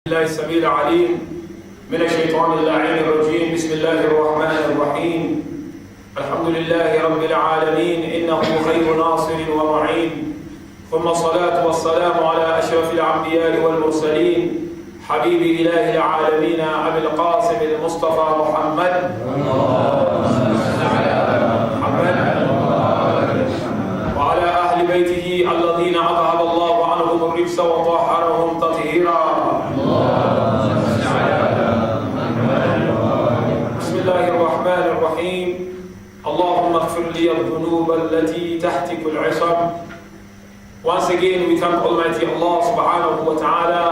الله السميع العليم من الشيطان اللعين الرجيم. بسم الله الرحمن الرحيم. الحمد لله رب العالمين إنه خير ناصر ومعين، ثم الصلاة والسلام على أشرف الأنبياء والمرسلين حبيب إله العالمين أبي القاسم المصطفى محمد وعلى أهل بيته الذين أذهب الله عنهم الرجس وطهرهم تطهيرا. بسم الله الرحمن الرحيم. اللهم اغفر لي الذنوب التي تحتك العصم. Once again, we thank Almighty Allah subhanahu wa ta'ala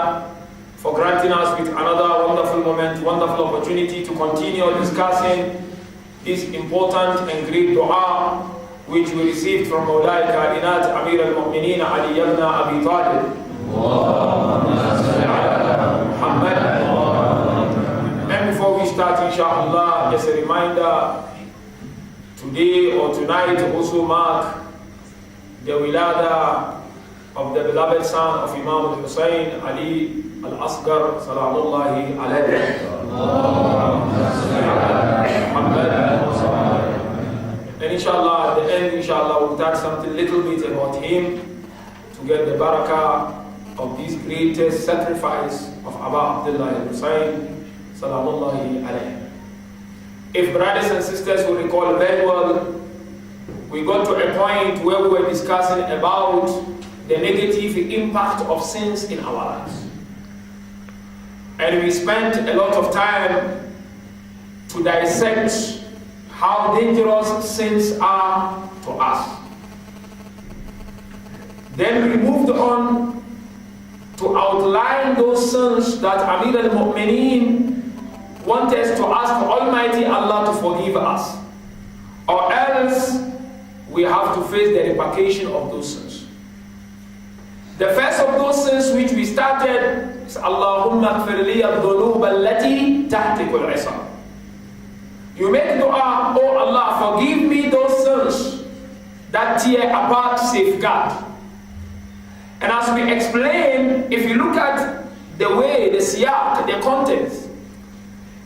for granting us with another wonderful moment, wonderful opportunity to continue discussing this important and great dua which we received from Mawlai Kainat Amir al-Mu'mineen Ali ibn Abi Talib. And before we start, inshallah, just a reminder, today or tonight also mark the wilada of the beloved son of Imam al-Hussein Ali al-Asghar salamullahi alayhi. And inshallah, at the end, inshallah, we'll touch something little bit about him to get the barakah of this greatest sacrifice of Abu Abdullah al-Hussein salamullahi alayhi. If brothers and sisters will recall very well, we got to a point where we were discussing about the negative impact of sins in our lives. And we spent a lot of time to dissect how dangerous sins are to us. Then we moved on to outline those sins that Amir al-Mu'mineen wanted to ask Almighty Allah to forgive us, or else we have to face the repercussion of those sins. The first of those sins which we started is Allahumma ighfir li adh-dhunub allati tahtiku al-'isam. You make dua, oh Allah, forgive me those sins that tear apart safeguard. And as we explained, if you look at the way, the siyaq, the contents,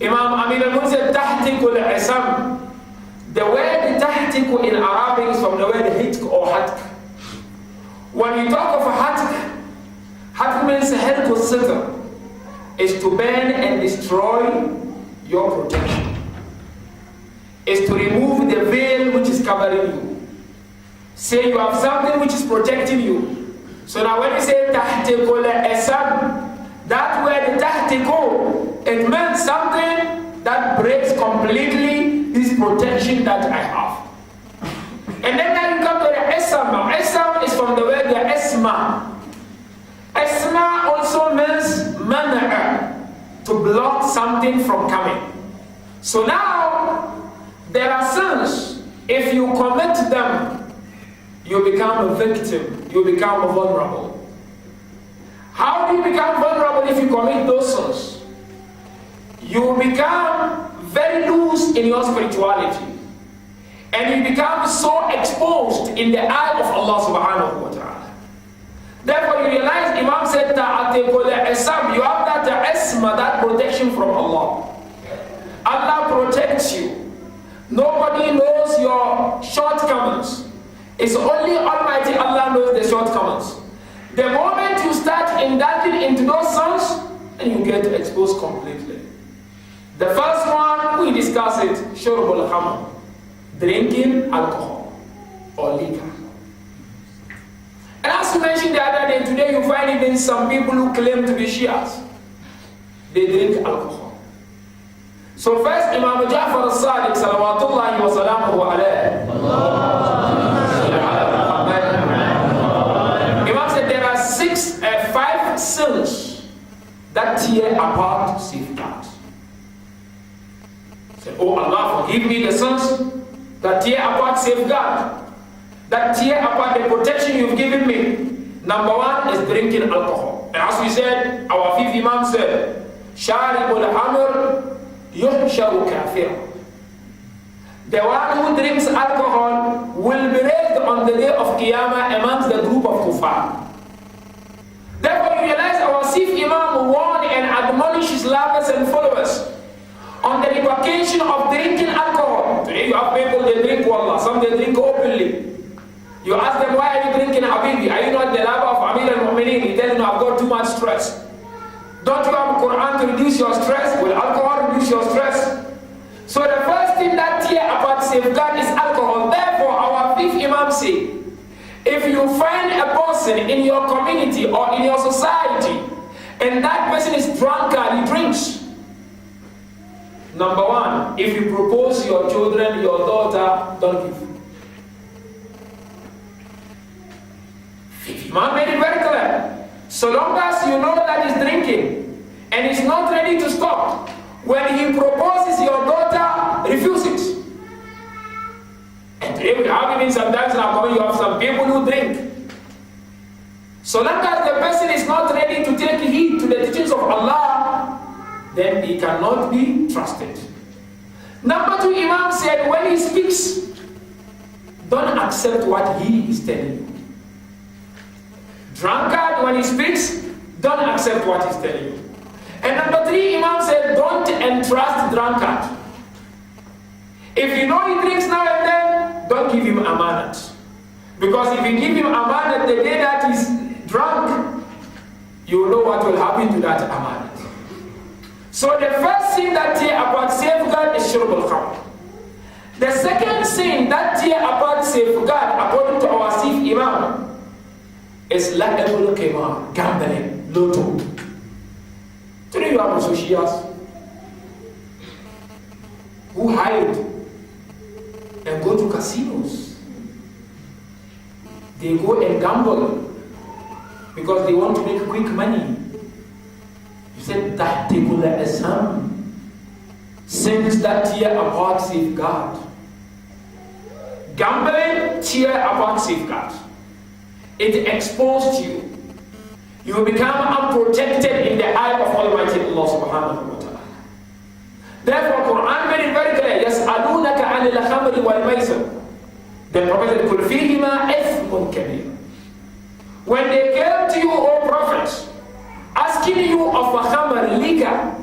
Imam Amin al-Mu'min said tahtiku al-'isam. The word tahtiku in Arabic is from the word hitk or hatk. When you talk of a hatk, hatk means help sitr, is to burn and destroy your protection. Is to remove the veil which is covering you. Say you have something which is protecting you. So now when you say tahtiku al-'isam, that word tahtiku, it means something that breaks completely this protection that I have. And then now you come to the isam. Isam is from the word the isma. Isma also means man'a, to block something from coming. So now there are sins, if you commit them, you become a victim, you become vulnerable. How do you become vulnerable if you commit those sins? You become very loose in your spirituality, and you become so exposed in the eye of Allah subhanahu wa ta'ala. Therefore you realize Imam said ta'atiqul-isam, you have that isma, that protection from Allah. Allah protects you. Nobody knows your shortcomings. It's only Almighty Allah knows the shortcomings. The moment you start indulging into those sins, and you get exposed completely. The first one, we discussed it, shurbul khamr, drinking alcohol or liquor. And as we mentioned the other day, today you find even some people who claim to be Shias, they drink alcohol. So first, Imam Ja'far al-Sadiq, salawatullahi wa salamuhu alayhi, Imam said there are 5 sins that tear apart safeguards. Say, oh Allah, forgive me the sins that tear apart safeguard, that tear apart the protection you've given me. Number 1 is drinking alcohol. And as we said, our fifth Imam said, Sharibul Amr yuhsharu kafir. The one who drinks alcohol will be raised on the day of Qiyamah amongst the group of kuffar. Therefore you realize our sixth Imam warned and admonish his lovers and followers on the repercussion of drinking alcohol. Today you have people, they drink wallah, some they drink openly. You ask them, why are you drinking Habibi? Are you not the lover of Amir al-Mu'mineen? He tells you, I've got too much stress. Don't you have Quran to reduce your stress? Will alcohol reduce your stress? So the first thing that tear apart safeguard is alcohol. Therefore, our fifth Imam say, if you find a person in your community or in your society, and that person is drunkard, he drinks. Number one, if you propose your children, your daughter, don't give. Fifth Imam made it very clear. So long as you know that he's drinking and he's not ready to stop, when he proposes your daughter, refuse it. And today we have even sometimes in our community, you have some people who drink. So long as the person is not ready to take heed to the teachings of Allah, then he cannot be trusted. Number two, Imam said, when he speaks, don't accept what he is telling you. Drunkard, when he speaks, don't accept what he's telling you. And number three, Imam said, don't entrust drunkard. If you know he drinks now and then, don't give him amanat. Because if you give him amanat the day that he's drunk, you know what will happen to that amanat. So the first thing that tear apart safeguard is shurb al-khamr. The second thing that tear apart safeguard, according to our chief Imam, is la'ibul qimar, gambling, lotto. Today you have associates who hide and go to casinos. They go and gamble because they want to make quick money. You said that table exam, since that tear apart safeguard. Gambling, tear apart safeguard. It exposed you. You will become unprotected in the eye of Almighty Allah subhanahu wa ta'ala. Therefore, Quran made it very clear. يَسْأَلُونَكَ عَنِ الْخَمْرِ وَالْمَيْسِرِ. The Prophet said, قُلْ فِيهِمَا إِثْمٌ كَبِيرٌ. When they came to you, O Prophet, asking you of a khamr, liquor,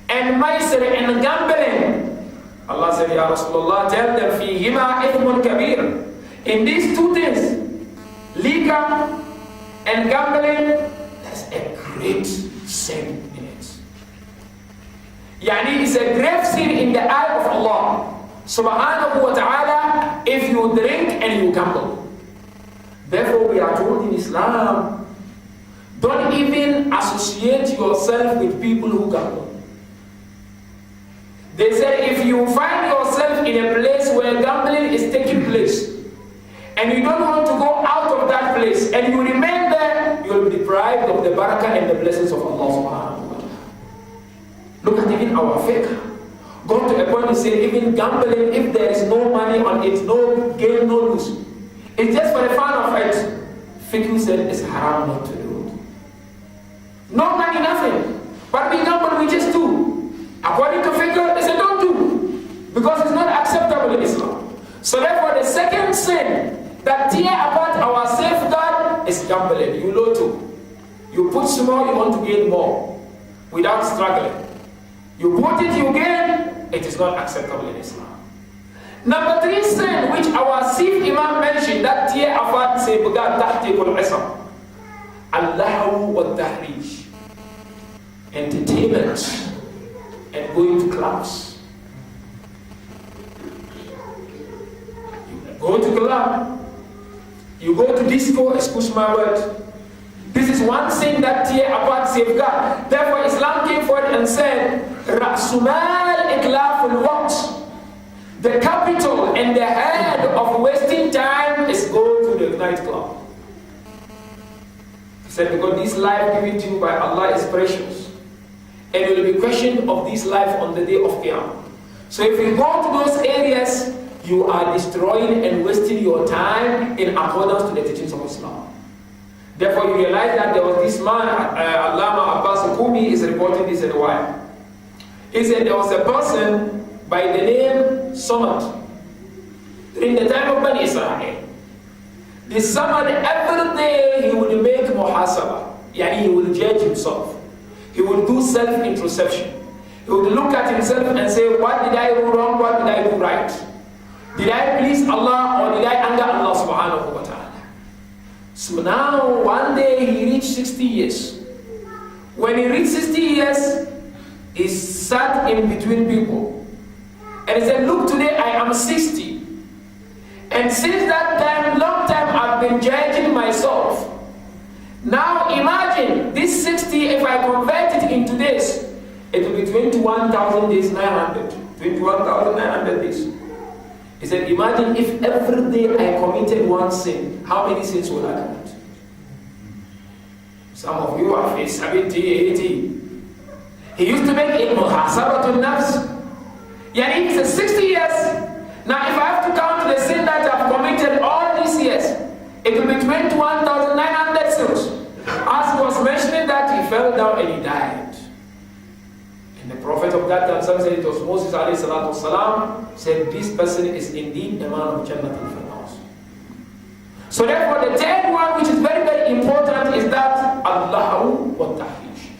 and maisir, and gambling, Allah said, Ya Rasulullah, tell them, فِيهِمَا إِثْمٌ كَبِيرٌ. In these two things, liquor and gambling, there's a great sin in it. Yani it's a grave sin in the eye of Allah subhanahu wa ta'ala if you drink and you gamble. Therefore we are told in Islam, don't even associate yourself with people who gamble. They said if you find yourself in a place where gambling is taking place, and you don't want to go out of that place, and you remain there, you will be deprived of the barakah and the blessings of Allah subhanahu wa ta'ala. Look at even our fiqh. Go to a point and say, even gambling, if there is no money on it, no gain, no lose, it's just for the fun of it. Fiqh said it's haram not to do it. No money, nothing. But we gamble, we just do. According to fiqh, they said don't do, because it's not acceptable in Islam. So therefore, the second sin that tear apart our safeguard is gambling. You lotto. You put small, you want to gain more without struggling. You put it, you gain, it is not acceptable in Islam. Number three sin, which our chief Imam mentioned, that tear apart safeguard, tahtiqul isam. Allahu wa tahrij. Entertainment and going to clubs. Go to club, you go to disco, excuse my word. This is one thing that tear apart safeguard. Therefore Islam came forward and said, Ra'sumal iklaful waqt. The capital and the head of wasting time is go to the nightclub. He said, because this life given to you by Allah is precious. And you will be questioned of this life on the day of Qiyamah. So if you go to those areas, you are destroying and wasting your time in accordance to the teachings of Islam. Therefore, you realize that there was this man, Allama Abbas Al-Kumi is reporting this in a while. He said there was a person by the name Samad during the time of Bani Israel. This Samad, every day he would make muhasabah, yani he would judge himself. he would do self-introspection. He would look at himself and say, what did I do wrong? What did I do right? Did I please Allah or did I anger Allah subhanahu wa ta'ala? So now one day he reached 60 years. When he reached 60 years, he sat in between people. And he said, look, today I am 60. And since that time, long time, I've been judging myself. Now imagine this 60, if I convert it into days, it will be 21,000 days, 900. 21,900 days. He said, imagine if every day I committed one sin, how many sins will I commit? Some of you are 70, 80. He used to make it muhasabatun nafs. Yani he said 60 years. Now if I have to count the sin that I've committed all these years, it will be 21,900 sins. As he was mentioning that, he fell down and he died. And the prophet of that time, some said it was Moses alayhi salatu wasalam, said this person is indeed the man of Jannat al-Firdaus. So therefore the third one, which is very, very important, is that Allahu wa tahrish.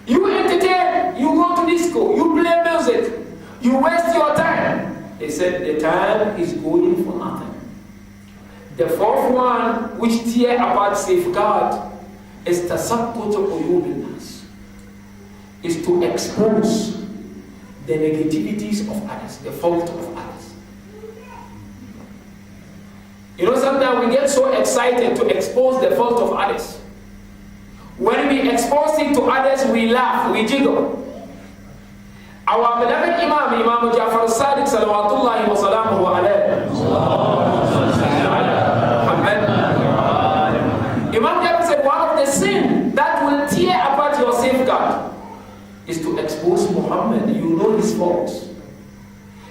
You entertain, you go to disco, you play music, you waste your time. They said the time is going for nothing. The fourth one, which tear apart safeguard, is tasakkutu uyubin nas, is to expose the negativities of others, the fault of others. You know, sometimes we get so excited to expose the fault of others. When we expose it to others, we laugh, we jiggle. Our beloved Imam Ja'far al-Sadiq salawatullahi wa salamuhu alayhi. Imam Ja'far said one of the sin that will tear apart your safeguard is to expose Muhammad. You know his faults.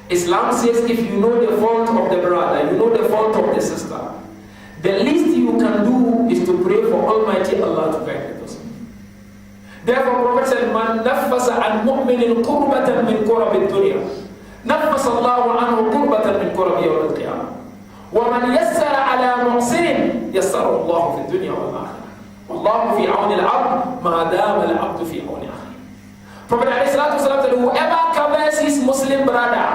Islam says if you know the fault of the brother, you know the fault of the sister, the least you can do is to pray for Almighty Allah to guide the person. Therefore, Prophet said, "Man nafasa an mu'minin qurbatan min qurab ad-dunya, nafasa Allahu anhu qurbatan min qurab yawm al-qiyamah. Wa man yassara ala muhsinin, yassara Allahu fi ad-dunya wal akhirah. Wallahu fi auni al-'abd ma dama al-'abd fi auni akhihi." Prophet alayhi salatu wasalam said, whoever covers his Muslim brother,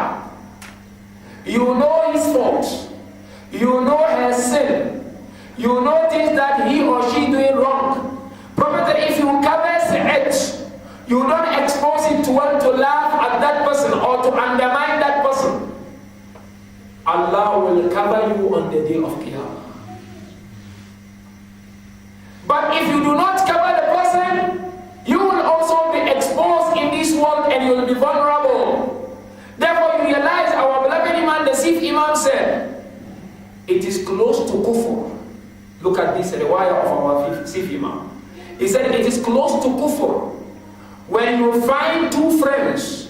you know his fault, you know her sin, you know things that he or she doing wrong. Prophet said, if you cover it, you don't expose it to want to laugh at that person or to undermine that person, Allah will cover you on the day of Qiyamah. But if you do not cover the person, you will also be exposed in this world and you will be vulnerable. Therefore you realize our beloved Imam, the Sif Imam said, it is close to kufr. Look at this riwayah of our Sif Imam. He said it is close to kufr when you find two friends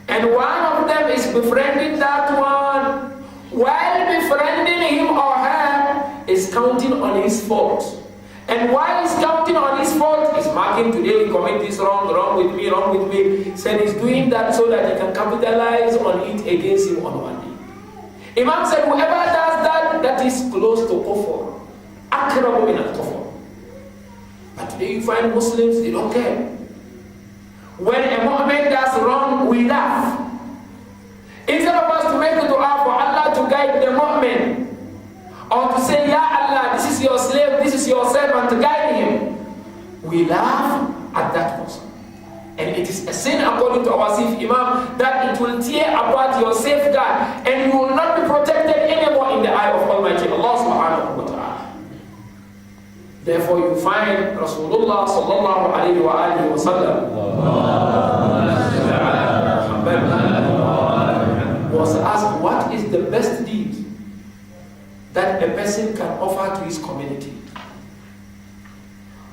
and one of them is befriending that one, while befriending him or her is counting on his fault. And while he's counting on his fault, he's marking today he commit this wrong with me. Said he's doing that so that he can capitalize on it against him on one day. Imam said whoever does that, that is close to kufr. Akrabu min al-kufr. But today you find Muslims, they don't care. When a mu'min does wrong, we laugh. Instead of us to make a dua for Allah to guide the mu'min, or to say, Ya Allah, this is your slave, this is your servant, to guide him, we laugh at that person. And it is a sin according to our Sif Imam that it will tear apart your safeguard and you will not be protected anymore in the eye of Almighty Allah subhanahu wa ta'ala. Therefore you find Rasulullah sallallahu alayhi wa alihi wa sallam was asked, what is the best deed that a person can offer to his community?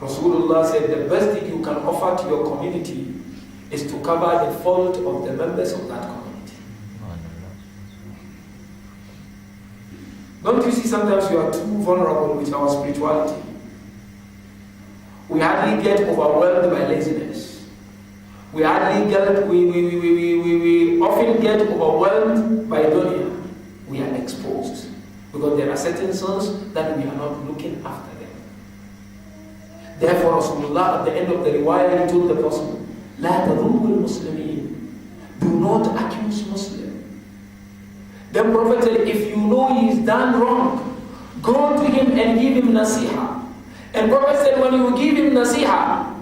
Rasulullah said the best thing you can offer to your community is to cover the fault of the members of that community. Don't you see sometimes you are too vulnerable with our spirituality? We hardly get overwhelmed by laziness. We often get overwhelmed by dunya. We are exposed because there are certain sins that we are not looking after them. Therefore, Rasulullah at the end of the riwayah, he told the person, لا تظلموا المسلمين. Do not accuse Muslim. Then Prophet said, if you know he is done wrong, go to him and give him nasiha. And Prophet said, when you give him nasiha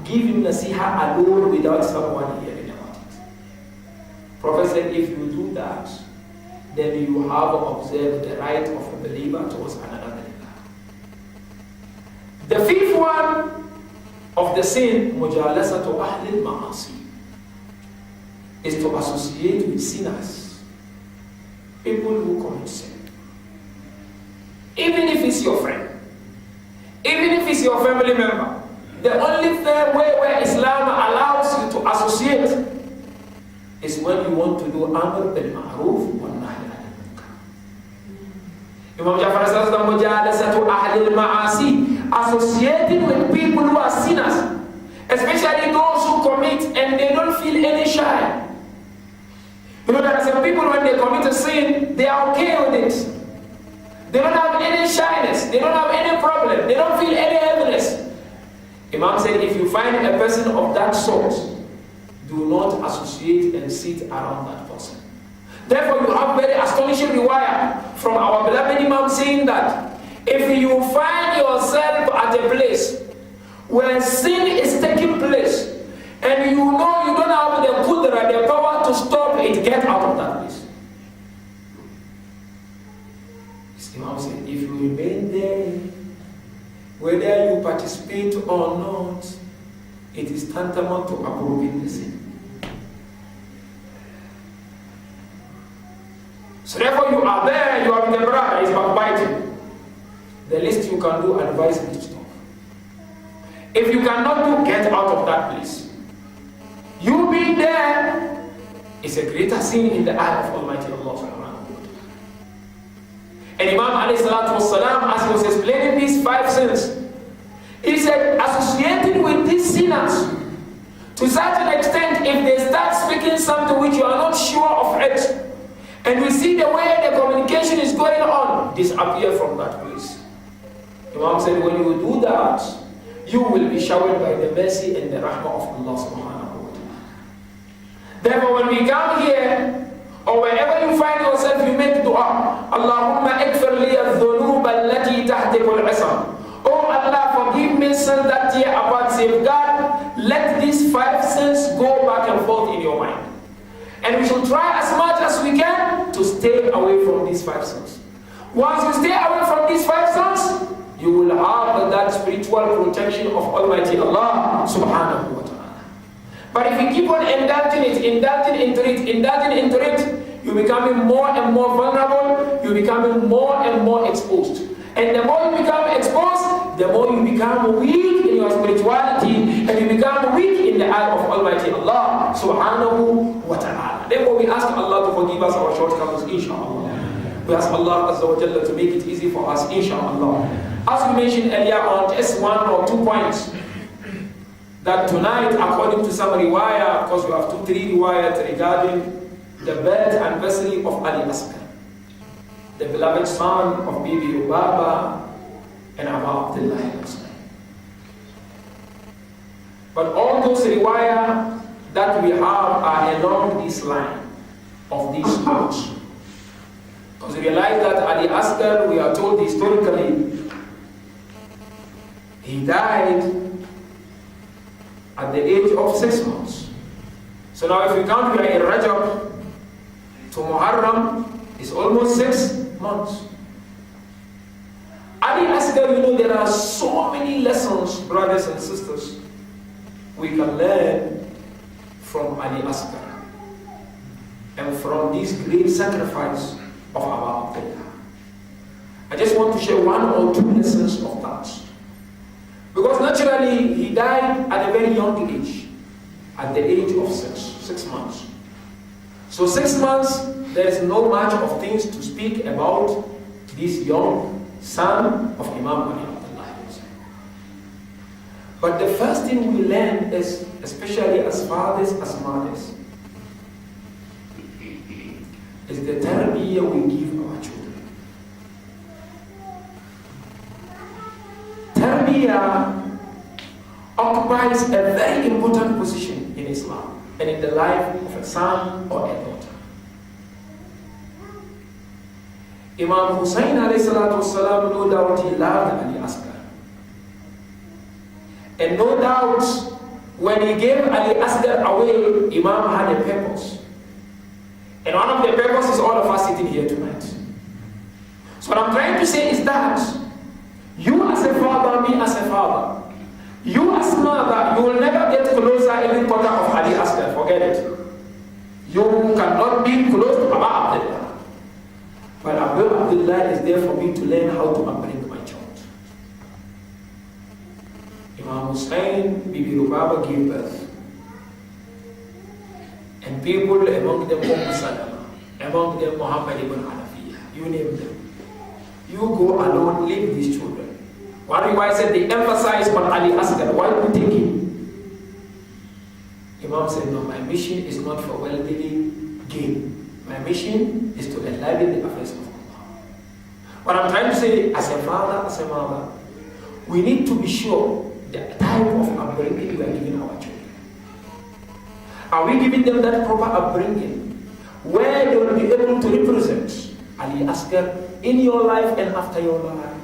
alone without someone hearing about it. Prophet said, if you do that, then you have observed the right of a believer towards another believer. The fifth one of the sin, mujalasatu ahli al-ma'asi, is to associate with sinners, people who commit sin. Even if it's your friend, even if it's your family member, the only fair way where Islam allows you to associate is when you want to do amr bil ma'ruf wa nahy anil munkar. Imam Jafar says the mujalasatu ahli al-ma'asi, associating with people who are sinners, especially those who commit and they don't feel any shy. You know, there are some people when they commit a sin, they are okay with it. They don't have any shyness, they don't have any problem, they don't feel any heaviness. Imam said, if you find a person of that sort, do not associate and sit around that person. Therefore, you have very astonishing riwayah from our beloved Imam saying that if you find yourself at a place where sin is taking place, and you know you don't have the qudra, the power to stop it, get out of that place. Imam said, if you remain there, whether you participate or not, it is tantamount to approving the sin. So therefore you are there, you are with the brother, he's backbiting. The least you can do, advise him to stop. If you cannot do, get out of that place. You being there is a greater sin in the eye of Almighty Allah subhanahu wa ta'ala. And Imam alayhi salatu wasalam, as he was explaining these 5 sins, he said, associating with these sinners, to such an extent, if they start speaking something which you are not sure of it, and we see the way the communication is going on, disappear from that place. Imam said, when you do that, you will be showered by the mercy and the rahmah of Allah subhanahu wa ta'ala. Therefore, when we come here, or wherever you find yourself, you make dua. Allahumma ikfir li al-dhunub allati tahtiku al-isam. Oh Allah, forgive me sins that tear apart safeguard. Let these 5 sins go back and forth in your mind. And we should try as much as we can to stay away from these 5 sins. Once you stay away from these 5 sins, you will have that spiritual protection of Almighty Allah subhanahu wa ta'ala. But if you keep on indulging into it, you're becoming more and more vulnerable, you're becoming more and more exposed. And the more you become exposed, the more you become weak in your spirituality, and you become weak in the eye of Almighty Allah subhanahu wa ta'ala. Therefore we ask Allah to forgive us our shortcomings, inshallah. We ask Allah Azza wa Jalla to make it easy for us, inshallah. As we mentioned earlier on, just 1 or 2 points. That tonight, according to some riwayah, of course we have 2-3 riwayat regarding the birth anniversary of Ali Asghar, the beloved son of Bibi Lubaba and Abu Abdullah al-Asghar. But all those riwayah that we have are along this line of these books. Because we realize that Ali Asghar, we are told historically, he died at the age of 6 months. So now if we count, we are in Rajab to Muharram, it's almost 6 months. Ali Asghar, you know, there are so many lessons, brothers and sisters, we can learn from Ali Asghar and from this great sacrifice of Abu Abdullah. I just want to share 1 or 2 lessons of that. Because naturally, he died at a very young age, at the age of 6 months. So 6 months, there is no much of things to speak about this young son of Imam Ali Abdullah. But the first thing we learn is, especially as fathers, as mothers, is the tarbiyah we give our children. Tarbiyah occupies a very important position in Islam and in the life of a son or a daughter. Imam Hussein alayhi salatu wasalam, no doubt he loved Ali Asghar. And no doubt when he gave Ali Asghar away, Imam had a purpose. And one of the purposes is all of us sitting here tonight. So what I'm trying to say is that you as a father, me as a father, you as a mother, you will never get closer even quarter of Ali Asghar. Forget it. You cannot be close to Baba Abdullah. But Abu Abdullah is there for me to learn how to upbring my child. Imam Hussein, Bibi Lubaba gave birth. And people among them, Salama, among them Muhammad ibn Hanafiya, you name them. You go alone, leave these children. One riwayah said they emphasized on Ali Asghar. Why do you take him? Imam said, no, my mission is not for worldly gain. My mission is to enliven the affairs of Allah. What I'm trying to say, as a father, as a mother, we need to be sure the type of upbringing we are giving our children. Are we giving them that proper upbringing where they will be able to represent Ali Asghar in your life and after your life?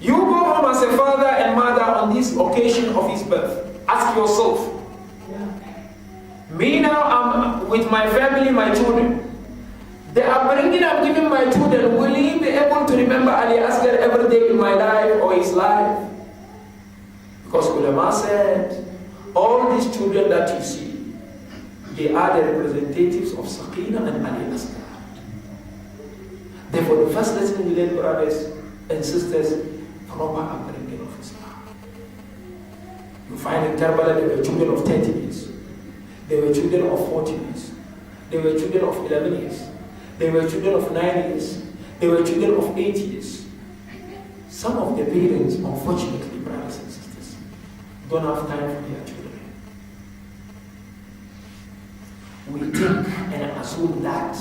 You go home as a father and mother on this occasion of his birth. Ask yourself, me now, I'm with my family, my children. The upbringing I'm giving my children, will he be able to remember Ali Asghar every day in my life or his life? Because ulama said, all these children that you see, they are the representatives of Sakina and Ali Asghar. Therefore, the first lesson we learn, brothers and sisters, proper upbringing of Islam. You find in Karbala, there were children of 30 years. There were children of 40 years. There were children of 11 years. There were children of 9 years. There were children of 8 years. Some of the parents, unfortunately, brothers and sisters, don't have time for their children. We think and assume that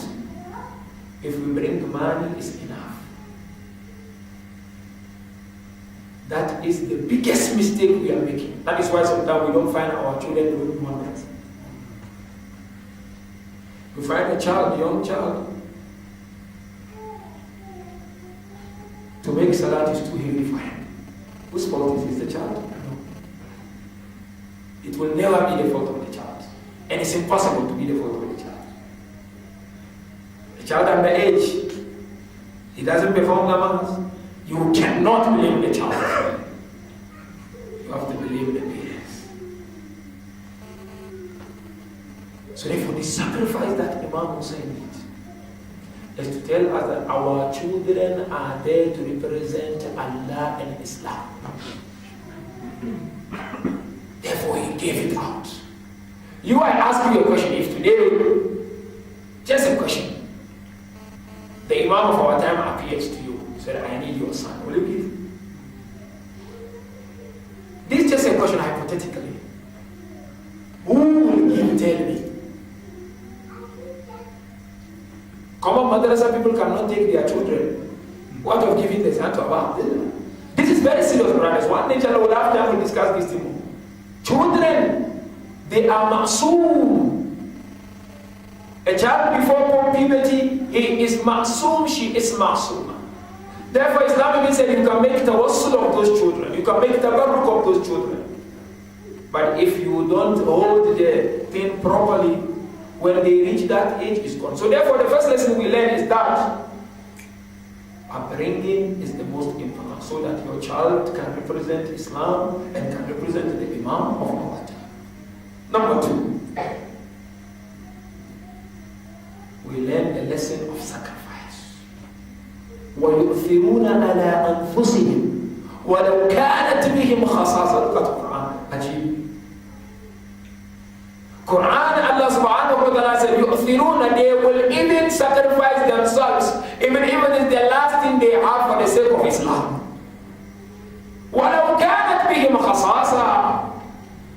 if we bring money, is enough. That is the biggest mistake we are making. That is why sometimes we don't find our children doing wonders. You find a child, young child, to make salat is too heavy for him. Whose fault is the child? No. It will never be the fault of the child. And it's impossible to be the fault of the child. The child under age, he doesn't perform namaz. You cannot blame the child. You have to blame the parents. So therefore, the sacrifice that Imam Hussein did is to tell us that our children are there to represent Allah and Islam. Therefore, he gave it out. You, I ask you a question. If today, just a question, the Imam of our time appears to you, said, I need your son, will you give? This is just a question hypothetically. Who will give? Tell me. Common madrasa people cannot take their children. What of giving the son to Abba? This is very serious, brothers. One day, inshallah, we'll have time to discuss this thing. Children, they are ma'soom. A child before puberty, he is ma'soom, she is ma'sooma. Therefore, Islam even said you can make tawassul of those children. You can make tabarruk of those children. But if you don't hold the thing properly, when they reach that age, it's gone. So therefore, the first lesson we learn is that upbringing is the most important, so that your child can represent Islam and can represent the Imam of Allah. Number 2, we learn a lesson of sacrifice. وَيُؤْثِرُونَ عَلَىٰ أَنفُسِهِمْ وَلَوْ كَانَتْ بِهِمْ خَصَاصَةٌ. Look at the Quran. Ajib. Quran, Allah subhanahu wa ta'ala said, يُؤْثِرُونَ, they will even sacrifice themselves, even if it's the last thing they have for the sake of Islam. وَلَوْ كَانَتْ بِهِمْ خَصَاصَةٌ.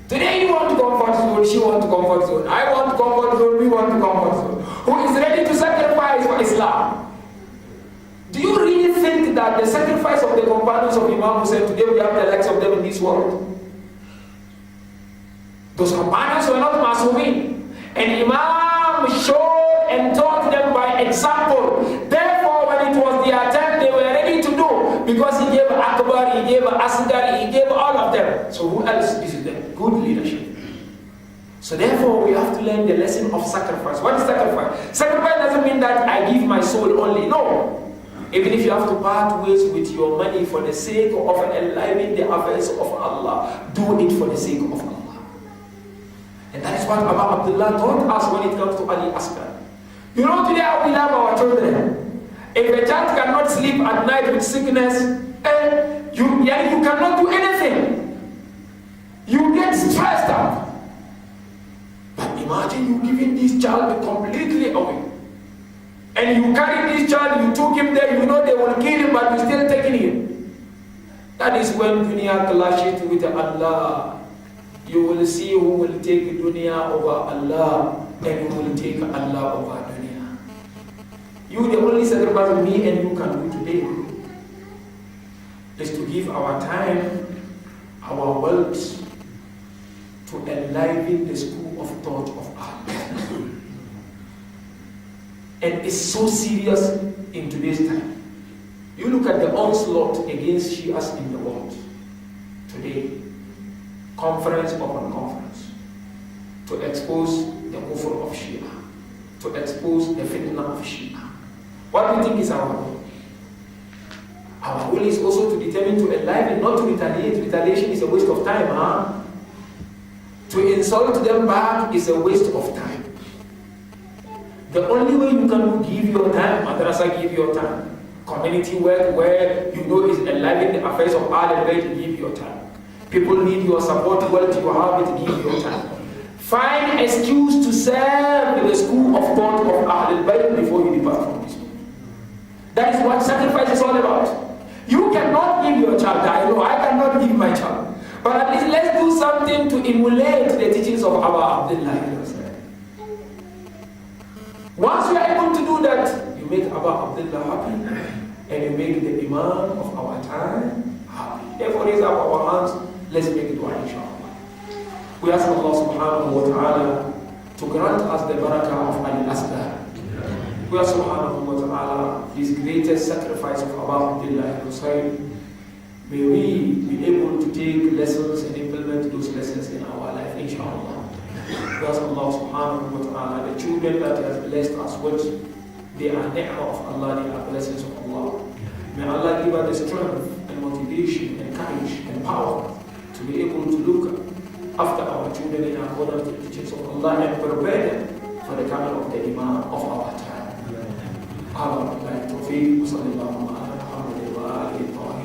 Today you want to comfort zone, she want to comfort zone, I want to comfort zone, we want to comfort zone. Who is ready to sacrifice for Islam? Do you really think that the sacrifice of the companions of Imam Hussein, today we have the likes of them in this world. Those companions were not Masumin. And Imam showed and taught them by example. Therefore, when it was their time, they were ready to do. Because he gave Akbar, he gave Asghar, he gave all of them. So who else is there? Good leadership. So therefore, we have to learn the lesson of sacrifice. What is sacrifice? Sacrifice doesn't mean that I give my soul only. No. Even if you have to part ways with your money for the sake of enlivening the affairs of Allah, do it for the sake of Allah. And that is what Abu Abdullah taught us when it comes to Ali Asghar. You know, today we love our children. If a child cannot sleep at night with sickness, you cannot do anything. You get stressed out. But imagine you giving this child completely away. And you carry this child, you took him there, you know they will kill him, but you're still taking him. That is when dunya clashes with Allah. You will see who will take dunya over Allah, and who will take Allah over dunya. You, the only sacrifice me and you can do today is to give our time, our wealth, to enliven the school of thought of Allah. And it's so serious in today's time. You look at the onslaught against Shias in the world today. Conference upon conference. To expose the kufr of Shia. To expose the fitna of Shia. What do you think is our goal? Our goal is also to determine to enliven, not to retaliate. Retaliation is a waste of time, huh? To insult them back is a waste of time. The only way you can give your time, madrasa give your time. Community work where you know is enlivening the affairs of Ahlul Bayt, give your time. People need your support, wealth you have it, give your time. Find excuse to serve the school of thought of Ahlul Bayt before you depart from this world. That is what sacrifice is all about. You cannot give your child, I know, I cannot give my child. But at least let's do something to emulate the teachings of our Abdullah. Once you are able to do that, you make Abu Abdullah happy, and you make the Imam of our time happy. Therefore, raise up our hands, let's make dua, inshallah. We ask Allah subhanahu wa ta'ala to grant us the barakah of Ali Asghar. We ask subhanahu wa ta'ala his greatest sacrifice of Abu Abdullah Hussein. May we be able to take lessons and implement those lessons in our life, inshallah. We ask Allah subhanahu wa ta'ala, the children that He has blessed us with, they are ni'mah of Allah, they are blessings of Allah. May Allah give us the strength and motivation and courage and power to be able to look after our children in accordance to the teachings of Allah and prepare them for the coming of the Imam of our time. Allah, tawfiq, wa sallallahu ala Muhammad wa alihi wa